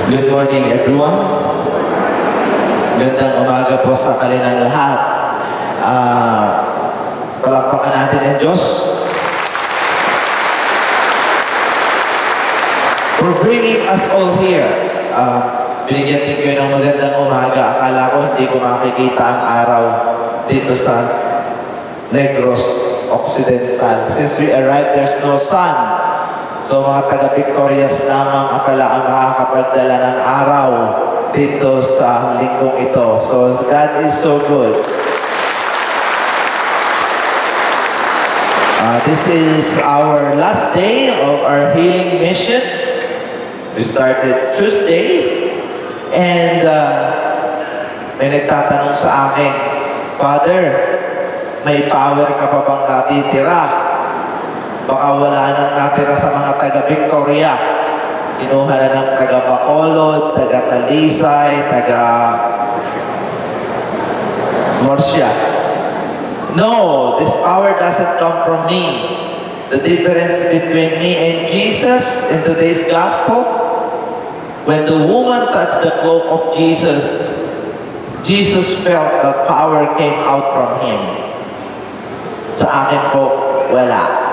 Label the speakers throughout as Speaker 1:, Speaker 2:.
Speaker 1: Good morning everyone. Gandang umaga po sa kanilang lahat. Palakpakan natin ang Diyos. For bringing us all here. Binigyan din kayo ng magandang umaga. Akala ko hindi ko makikita ang araw dito sa Negros Occidental. Since we arrived, there's no sun. So mga taga-Victorias lamang akala ang makakapagdala ng araw dito sa linggong ito. So God is so good. This is our last day of our healing mission. We started Tuesday. And may nagtatanong sa akin, Father, may power ka pa bang natitira? Baka wala nang natira sa mga taga-Victoria. Kinuha na ng taga-Bacolod, taga-Talisay, taga-Murcia. No, this power doesn't come from me. The difference between me and Jesus in today's gospel, when the woman touched the cloak of Jesus, Jesus felt that power came out from him. Sa akin po, wala.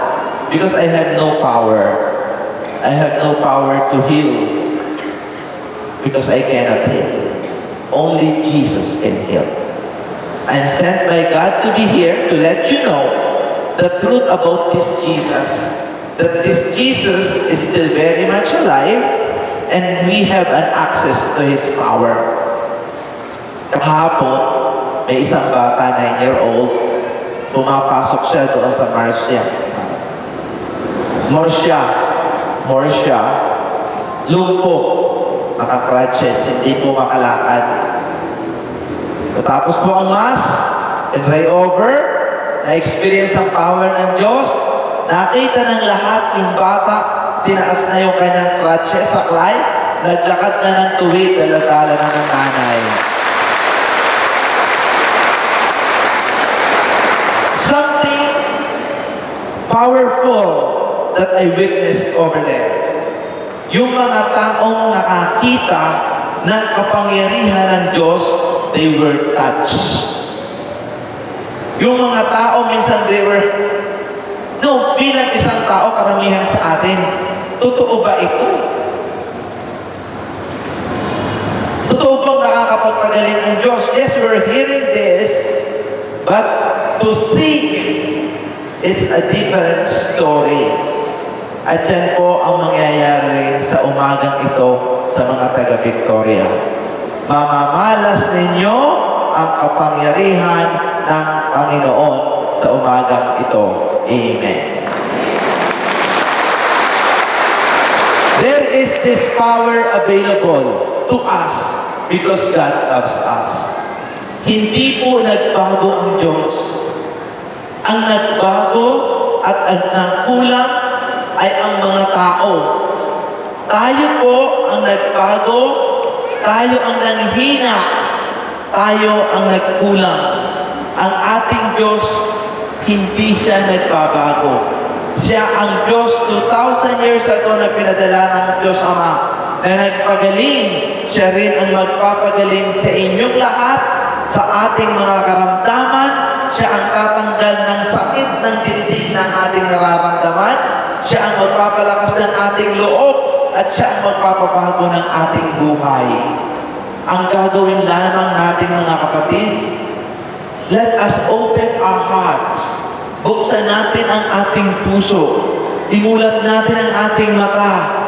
Speaker 1: Because I have no power. I have no power to heal. Because I cannot heal. Only Jesus can heal. I'm sent by God to be here to let you know the truth about this Jesus. That this Jesus is still very much alive and we have an access to His power. Kahapon, may isang bata, 9-year-old, pumapasok siya doon sa Murcia, lumpo, naka-crutches, hindi po makalakad. Tapos po ang Mass, and pray over, na-experience ang power ng Diyos, nakita ng lahat yung bata, tinaas na yung kanyang crutches, saklay, naglakad na ng tuwid, daladala na ng nanay. Something powerful that I witnessed over there. Yung mga taong nakakita ng kapangyarihan ng Diyos, they were touched. Yung mga tao, minsan they were, bilang isang tao, karamihan sa atin, totoo ba ito? Totoo bang nakakapagpagaling ang Diyos? Yes, we're hearing this, but to see it's a different story. At yan po ang mangyayari sa umagang ito sa mga taga-Victoria. Mamamalas ninyo ang kapangyarihan ng Panginoon sa umagang ito. Amen. There is this power available to us because God loves us. Hindi po nagbago ang Diyos. Ang nagbago at ang nagkulang ay ang mga tao. Tayo po ang nagbago, tayo ang nanghina, tayo ang nagkulang. Ang ating Diyos, hindi siya nagbabago. Siya ang Diyos 2,000 years ago na pinadala ng Diyos Ama na nagpagaling. Siya rin ang magpapagaling sa inyong lahat, sa ating mga karamdaman. Siya ang tatanggal ng sakit ng dibdib ng ating nararamdaman. Siya ang magpapalakas ng ating loob at siya ang magpapabago ng ating buhay. Ang gagawin lamang natin mga kapatid, let us open our hearts. Buksan natin ang ating puso. Imulat natin ang ating mata.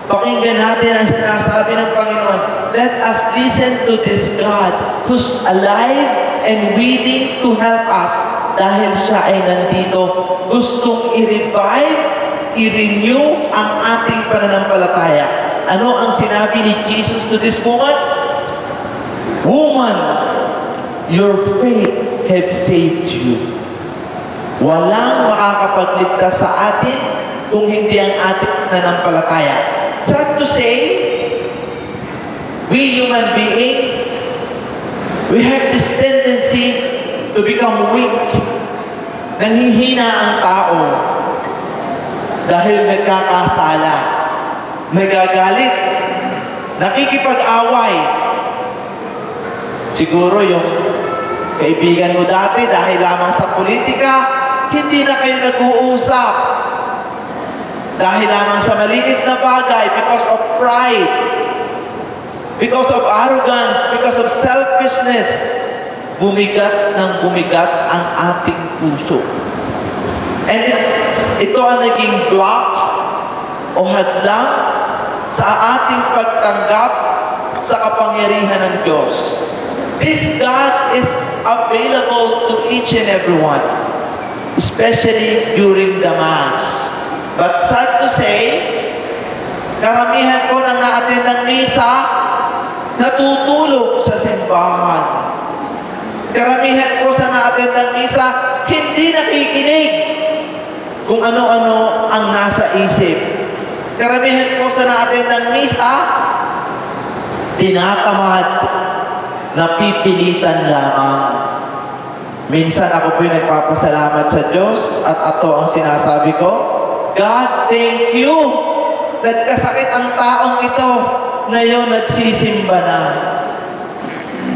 Speaker 1: Pakinggan natin ang sinasabi ng Panginoon. Let us listen to this God who's alive and willing to help us. Dahil siya ay nandito, gustong i-revive, i-renew ang ating pananampalataya. Ano ang sinabi ni Jesus to this woman? Woman, your faith has saved you. Walang makakapagligtas sa atin kung hindi ang ating pananampalataya. Sad to say, we human beings, we have this tendency to become weak. Nanghihina ang tao dahil nagkakasala, nagagalit, nakikipag-away. Siguro yung kaibigan mo dati dahil lamang sa politika, hindi na kayo nag-uusap. Dahil lamang sa maliit na bagay, because of pride, because of arrogance, because of selfishness, bumigat ng bumigat ang ating puso. And ito ang naging block o hadlang sa ating pagtanggap sa kapangyarihan ng Diyos. This God is available to each and every one, especially during the Mass. But sad to say, karamihan po ng naatin ng misa, natutulog sa simbahan. Karamihan po sa naatin ng misa, hindi nakikinig kung ano-ano ang nasa isip. Karamihan po sa naatin ng misa, tinatamad, napipilitan lamang. Minsan ako po'y nagpapasalamat sa Diyos at ato ang sinasabi ko, God, thank you. Nagkasakit ang taong ito. Ngayon, nagsisimba na.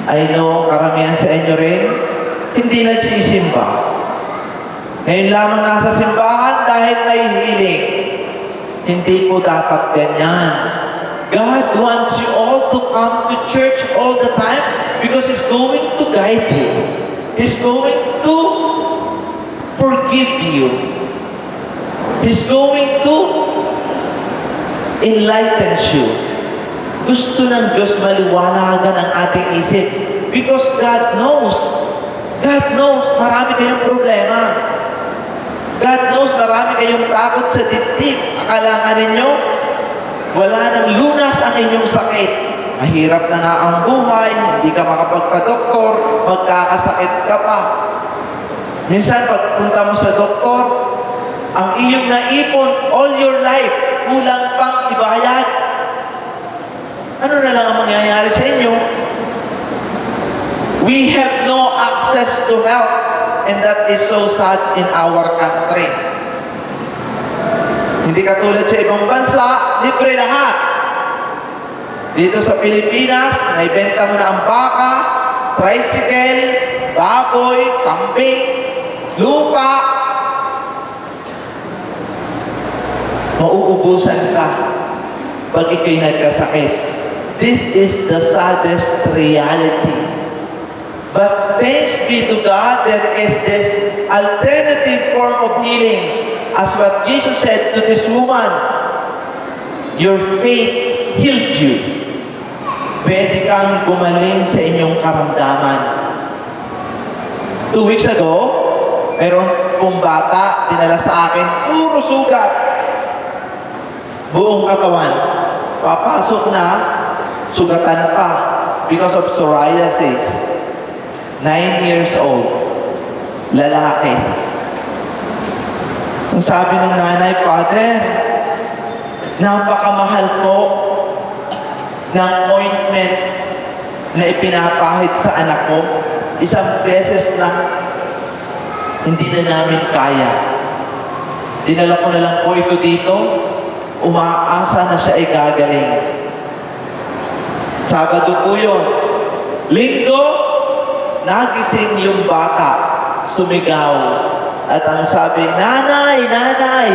Speaker 1: I know, karamihan sa inyo rin, hindi nagsisimba. Ngayon lamang nasa simbahan dahil may healing. Hindi po dapat ganyan. God wants you all to come to church all the time because He's going to guide you. He's going to forgive you. He's going to enlighten you. Gusto ng Diyos maliwanagan ang ating isip. Because God knows. God knows marami kayong problema. God knows marami kayong takot sa dibdib. Akala nga ninyo, wala nang lunas ang inyong sakit. Mahirap na nga ang buhay, hindi ka makapagpa-doktor, magkakasakit ka pa. Minsan, pagpunta mo sa doktor, ang iyong naipon all your life, kulang pang ibayad. Ano na lang ang mangyayari sa inyo? We have no access to health, and that is so sad in our country. Hindi katulad sa ibang bansa, libre lahat. Dito sa Pilipinas, naibenta mo na ang baka, tricycle, baboy, kambing, lupa. Mauubusan ka pag ikay nagkasakit. This is the saddest reality. But thanks be to God, there is this alternative form of healing. As what Jesus said to this woman, your faith healed you. Pwede kang gumaling sa inyong karamdaman. 2 weeks ago, meron pong bata, dinala sa akin, puro sugat. Buong katawan. Papasok na, sugatan pa because of psoriasis. 9 years old. Lalaki. Ang sabi ng nanay, Father, napakamahal ko ng ointment na ipinapahid sa anak ko. Isang beses lang, hindi na namin kaya. Dinala ko na lang po ito dito. Umaasa na siya ay gagaling. Sabado po yun. Linggo, nagising yung bata, sumigaw. At ang sabi, Nanay, Nanay,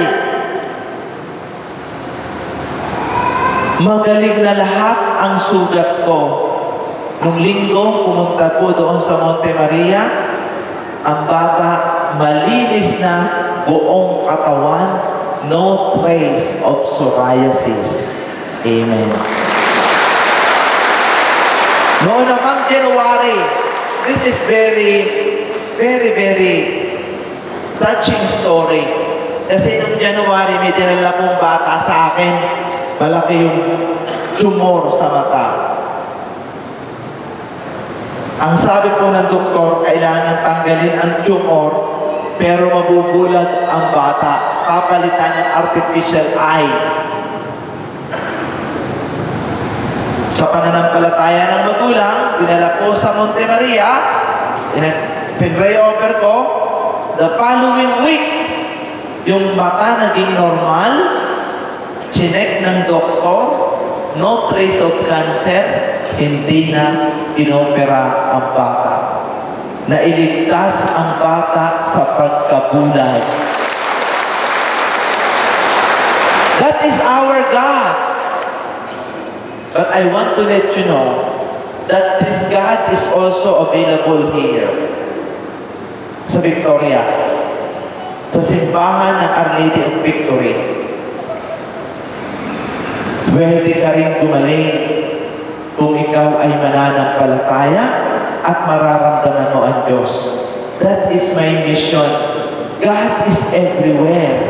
Speaker 1: magaling na lahat ang sugat ko. Nung linggo, pumunta po doon sa Monte Maria, ang bata, malinis na buong katawan, no trace of psoriasis. Amen. Noon namang January, this is very touching story. Kasi noong January, may dinala pong bata sa akin. Malaki yung tumor sa mata. Ang sabi po ng doktor, kailangan tanggalin ang tumor, pero mabubulag ang bata. Papalitan ng artificial eye. Sa pananampalataya ng magulang, dinala po sa Monte Maria, pinray over ko, the following week, yung mata naging normal, chinek ng doktor, no trace of cancer, hindi na inopera ang bata. Nailigtas ang bata sa pagkabulag. That is our God. But I want to let you know that this God is also available here sa Victorias, sa simbahan ng Our Lady of Victory. Pwede ka rin gumaling kung ikaw ay mananampalataya at mararamdaman mo ang Diyos. That is my mission. God is everywhere,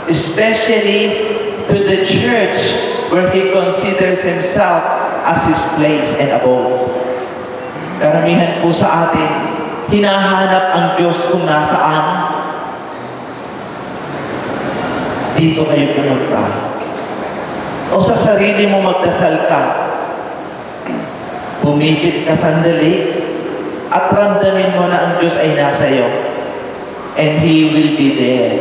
Speaker 1: especially to the church where He considers Himself as His place and abode. Karamihan po sa atin, hinahanap ang Diyos kung nasaan. Dito kayo pumunta. O sa sarili mo magdasal ka. Pumipit ka sandali at ramdamin mo na ang Diyos ay nasa iyo. And He will be there.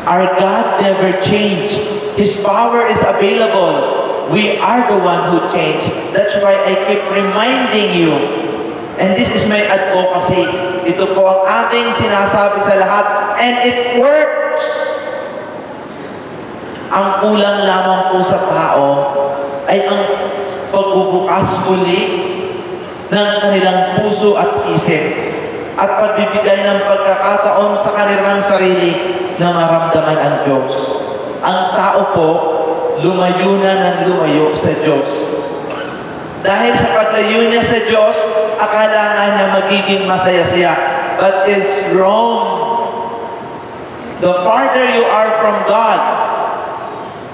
Speaker 1: Our God never changed. His power is available. We are the one who changed. That's why I keep reminding you. And this is my advocacy. Ito po ang aking sinasabi sa lahat. And it works. Ang kulang lamang po sa tao ay ang pagbubukas muli ng kanilang puso at isip at pagbibigay ng pagkakataon sa kanilang sarili na maramdaman ang Diyos. Ang tao po, lumayo na ng lumayo sa Diyos. Dahil sa paglayo niya sa Diyos, akala nga niya magiging masaya-saya. But it's wrong. The farther you are from God,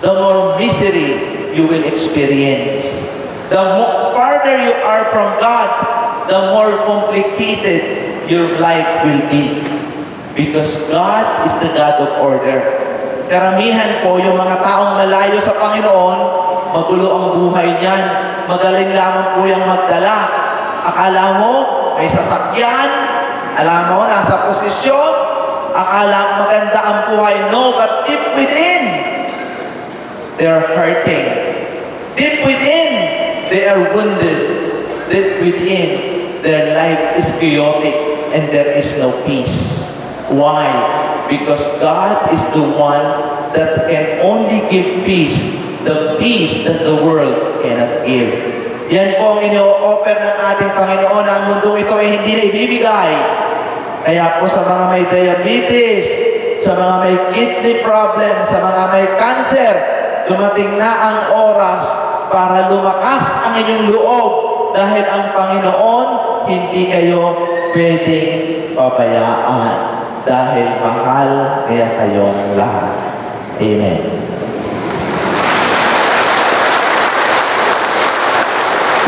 Speaker 1: the more misery you will experience. The farther you are from God, the more complicated your life will be. Because God is the God of order. Karamihan po yung mga taong malayo sa Panginoon, magulo ang buhay niyan. Magaling lamang po yung magdala. Akala mo, may sasakyan. Alam mo, nasa posisyon. Akala mo maganda ang buhay. No, but deep within, they are hurting. Deep within, they are wounded. Deep within, their life is chaotic and there is no peace. Why? Because God is the one that can only give peace, the peace that the world cannot give. Yan po ang ino-offer ng ating Panginoon. Ang mundong ito ay hindi na ibibigay. Kaya po sa mga may diabetes, sa mga may kidney problem, sa mga may cancer, dumating na ang oras para lumakas ang inyong loob dahil ang Panginoon hindi kayo pwedeng pabayaan dahil mahal niya kayong lahat. Amen.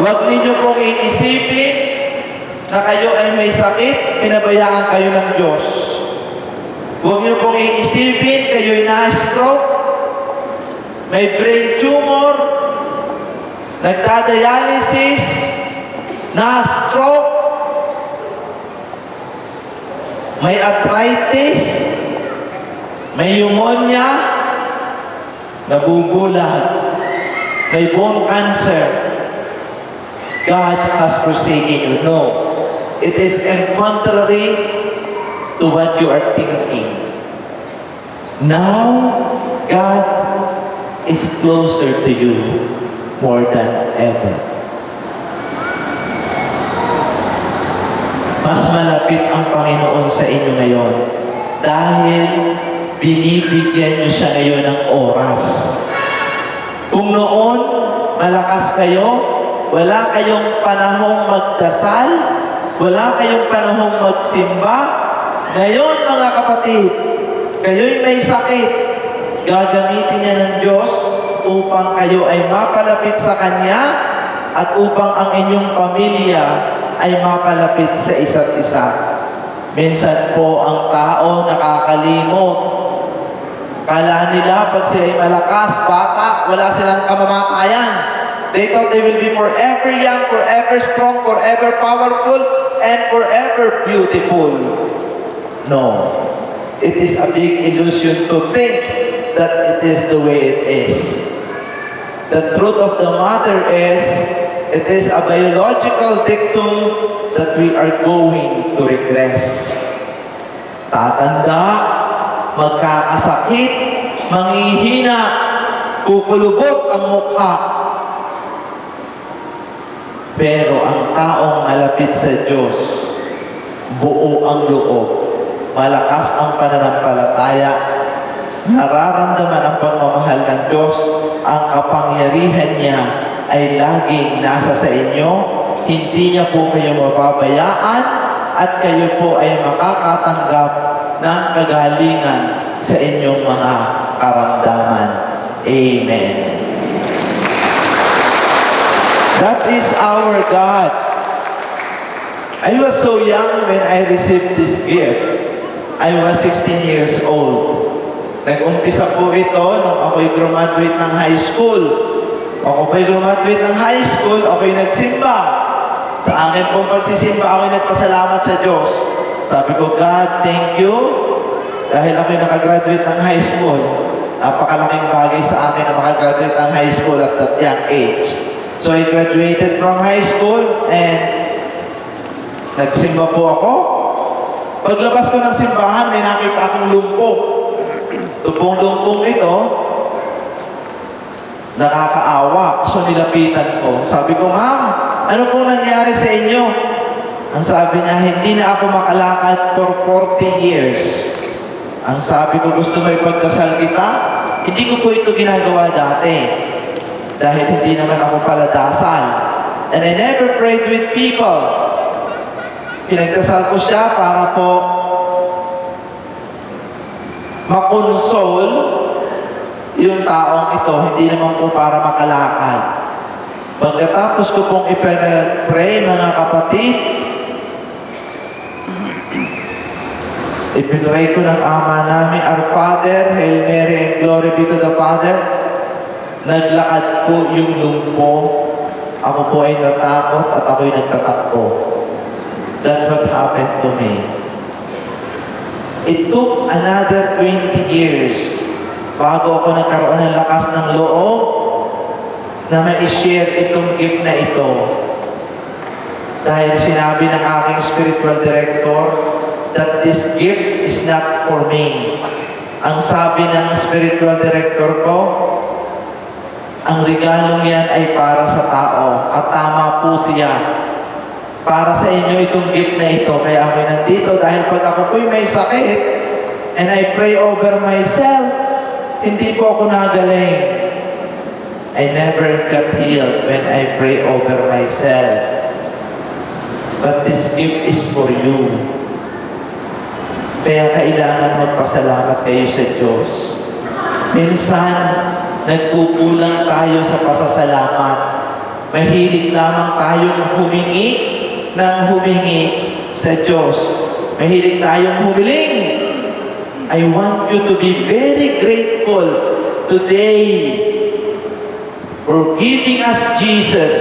Speaker 1: Huwag ninyo pong iisipin na kayo ay may sakit, pinabayaan kayo ng Diyos. Huwag niyo pong iisipin kayo'y na-stroke, may brain tumor, nagdadialysis, na-stroke, may arthritis, may pneumonia, nabubulag, may bone cancer. God has forsaken you. No. It is contrary to what you are thinking. Now, God is closer to you more than ever. Mas malapit ang Panginoon sa inyo ngayon dahil binibigyan niyo siya ngayon ng oras. Kung noon, malakas kayo, wala kayong panahong magdasal, wala kayong panahong magsimba, ngayon mga kapatid, kayo'y may sakit, gagamitin niya ng Diyos upang kayo ay mapalapit sa Kanya at upang ang inyong pamilya ay mapalapit sa isa't isa. Minsan po ang tao nakakalimot. Kala nila pag sila ay malakas, bata, wala silang kamamatayan. They thought they will be forever young, forever strong, forever powerful, and forever beautiful. No. It is a big illusion to think that it is the way it is. The truth of the matter is, it is a biological dictum that we are going to regress. Tatanda, magkakasakit, manghihina, kukulubot ang mukha. Pero ang taong malapit sa Diyos, buo ang loob, malakas ang pananampalataya, nararamdaman ang pagmamahal ng Diyos, ang kapangyarihan niya ay laging nasa sa inyo, hindi niya po kayo mapabayaan, at kayo po ay makakatanggap ng kagalingan sa inyong mga karamdaman. Amen. That is our God. I was so young when I received this gift. I was 16 years old. Nag-umpisa po ito nung ako'y graduate ng high school. Ako po'y graduate ng high school, ako'y nagsimba. Sa akin pong pagsisimba, ako'y nagpasalamat sa Diyos. Sabi ko, God, thank you. Dahil ako'y nakagraduate ng high school. Napakalaking bagay sa akin na makagraduate ng high school at that young age. So I graduated from high school and nagsimba po ako. Paglabas ko ng simbahan, may nakita akong lumpo. Tupong lumpong ito, nakakaawa. So nilapitan ko. Sabi ko, ma'am, ano po nangyari sa inyo? Ang sabi niya, hindi na ako makalakad for 40 years. Ang sabi ko, gusto mo ipagdasal kita? Hindi ko po ito ginagawa dati. Dahil hindi naman ako paladasal. And I never prayed with people. Pinagdasal ko siya para po makonsole yung taong ito, hindi naman po para makalakad. Pagkatapos ko pong ipinag-pray, mga kapatid, ipinray ko ng Ama namin, Our Father, Hail Mary, and Glory be to the Father. Naglakad po yung lumpo. Ako po ay natakot at ako'y nagtatakbo. That's what happened to me. It took another 20 years bago ako nagkaroon ng lakas ng loob na ma-share itong gift na ito. Dahil sinabi ng aking spiritual director that this gift is not for me. Ang sabi ng spiritual director ko, ang regalong yan ay para sa tao. At tama po siya. Para sa inyo itong gift na ito. Kaya ako'y nandito dahil pag ako po'y may sakit and I pray over myself, hindi po ako nagaling. I never got healed when I pray over myself. But this gift is for you. Kaya kailangan magpasalamat kayo sa Diyos. Minsan, nagkukulang tayo sa pasasalamat. Mahilig lamang tayong humingi ng humingi sa Diyos. Mahilig tayong humiling. I want you to be very grateful today for giving us Jesus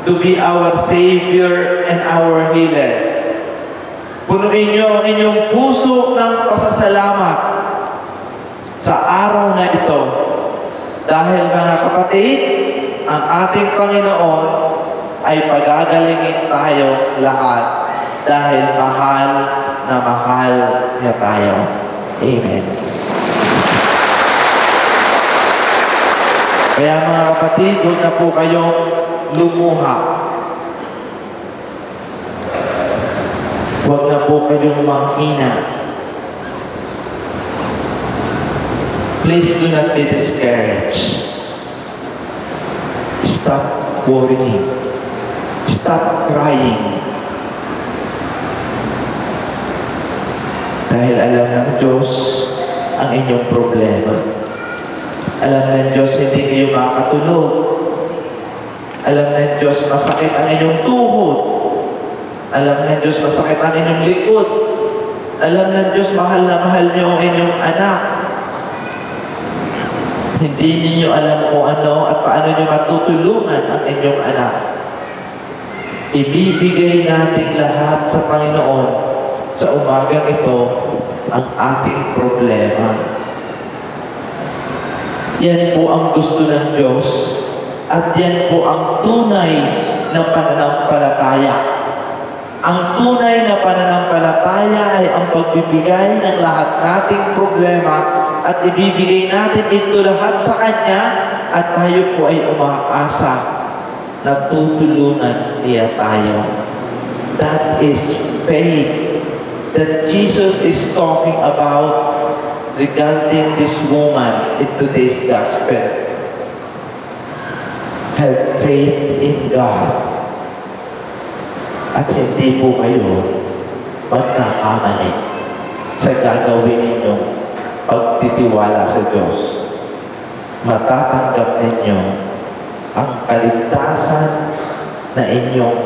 Speaker 1: to be our Savior and our Healer. Punuin niyo ang inyong puso ng pasasalamat sa araw na ito. Dahil mga kapatid, ang ating Panginoon ay pagagalingin tayo lahat dahil mahal na mahal niya tayo. Amen. Kaya mga kapatid, huwag na po kayong lumuha. Huwag na po kayong manghina. Please do not be discouraged. Stop worrying. Stop crying. Dahil alam ng Diyos ang inyong problema. Alam ng Diyos hindi kayo makatulog. Alam ng Diyos masakit ang inyong tuhod. Alam ng Diyos masakit ang inyong likod. Alam ng Diyos mahal na mahal niyo ang inyong anak. Hindi niyo alam kung ano at paano niyo matutulungan ang inyong anak. Ibibigay natin lahat sa Panginoon sa umagang ito ang ating problema. Yan po ang gusto ng Diyos. At yan po ang tunay na pananampalataya. Ang tunay na pananampalataya ay ang pagbibigay ng lahat nating problema at ibibigay natin ito lahat sa Kanya at tayo po ay umaasa na tutulungan niya tayo. That is faith that Jesus is talking about regarding this woman in today's gospel. Have faith in God. At hindi po kayo magkakamali sa gagawin ninyong pagtitiwala sa Diyos. Matatanggap ninyo ang kaligtasan na inyong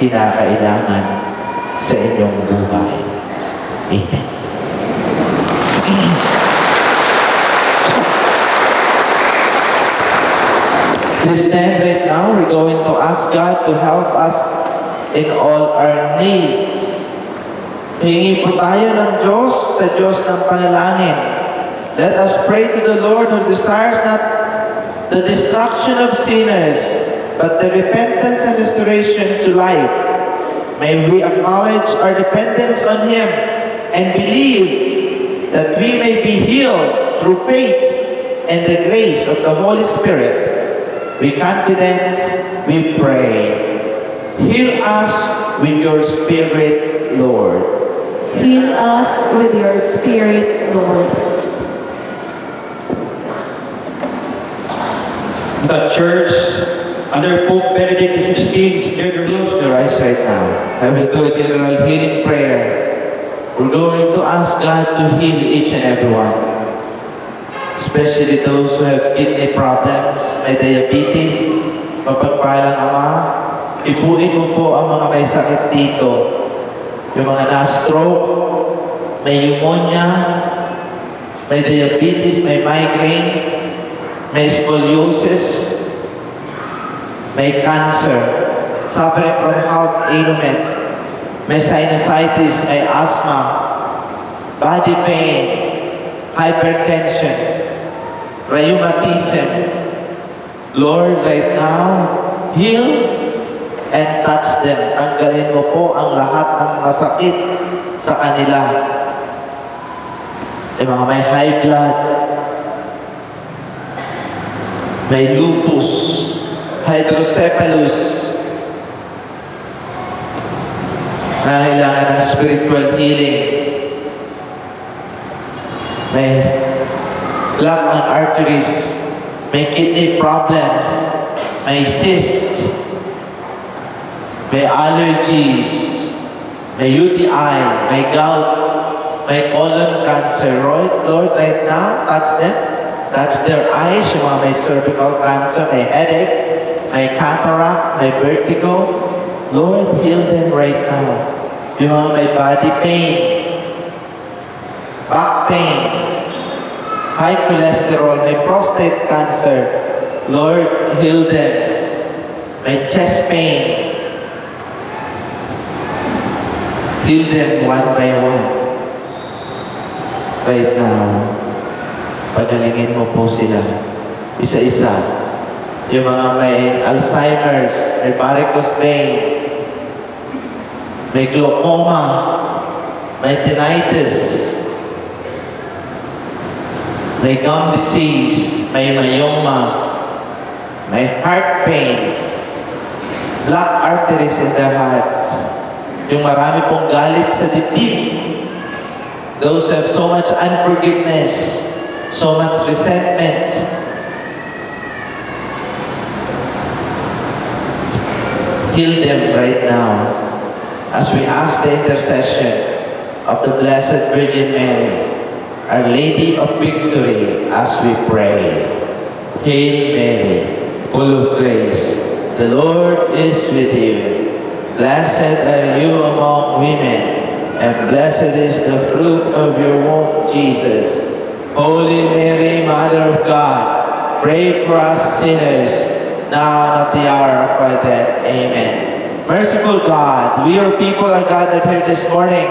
Speaker 1: kinakailangan sa inyong buhay. Amen. Please stand right now. We're going to ask God to help us in all our needs. Hingi po tayo ng Diyos sa Diyos ng panalangin. Let us pray to the Lord who desires not the destruction of sinners, but the repentance and restoration to life. May we acknowledge our dependence on Him and believe that we may be healed through faith and the grace of the Holy Spirit. With confidence, we pray. Heal us with your Spirit, Lord.
Speaker 2: Heal us with your Spirit, Lord.
Speaker 3: The Church, under Pope Benedict XVI,
Speaker 1: Close your eyes right now. I will do a general healing prayer. We're going to ask God to heal each and every one. Especially those who have kidney problems, may diabetes, mapagpalang Ama. Ipuin mo po ang mga may sakit dito. Yung mga na-stroke, may pneumonia, may diabetes, may migraine, may scoliosis, may cancer, suffering from health ailments, may sinusitis, may asthma, body pain, hypertension, rheumatism. Lord, right now, heal and touch them. Tanggalin mo po ang lahat ng masakit sa kanila. Yung mga may high blood, may lupus, hydrocephalus, na kailangan ng spiritual healing, may clot on arteries, may kidney problems, may cysts, may allergies, may UTI, may gout, may colon cancer. Lord, right now, touch them. Touch their eyes, yung mga may cervical cancer, may headache, may cataract, may vertigo. Lord, heal them right now. Yung mga may body pain, back pain, high cholesterol, may prostate cancer. Lord, heal them. May chest pain. Heal them one by one. Right now, pagalingin mo po sila. Isa-isa. Yung mga may Alzheimer's, may varicose vein, may glaucoma, may tinnitus, may gum disease, may myoma, may heart pain, blocked arteries in their hearts, yung marami pong galit sa dibdib, those who have so much unforgiveness, so much resentment. Heal them right now as we ask the intercession of the Blessed Virgin Mary, Our Lady of Victory, as we pray. Hail Mary, full of grace, the Lord is with you. Blessed are you among women, and blessed is the fruit of your womb, Jesus. Holy Mary, Mother of God, pray for us sinners, now and at the hour of our death. Amen. Merciful God, we your people are gathered here this morning,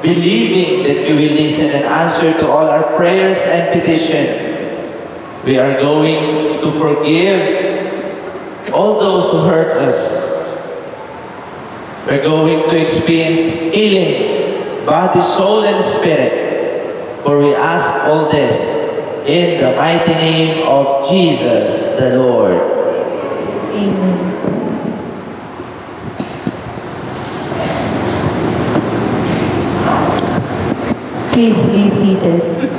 Speaker 1: believing that you will listen and answer to all our prayers and petitions. We are going to forgive all those who hurt us. We're going to experience healing, body, soul, and spirit. For we ask all this in the mighty name of Jesus the Lord.
Speaker 2: Amen. Please be seated.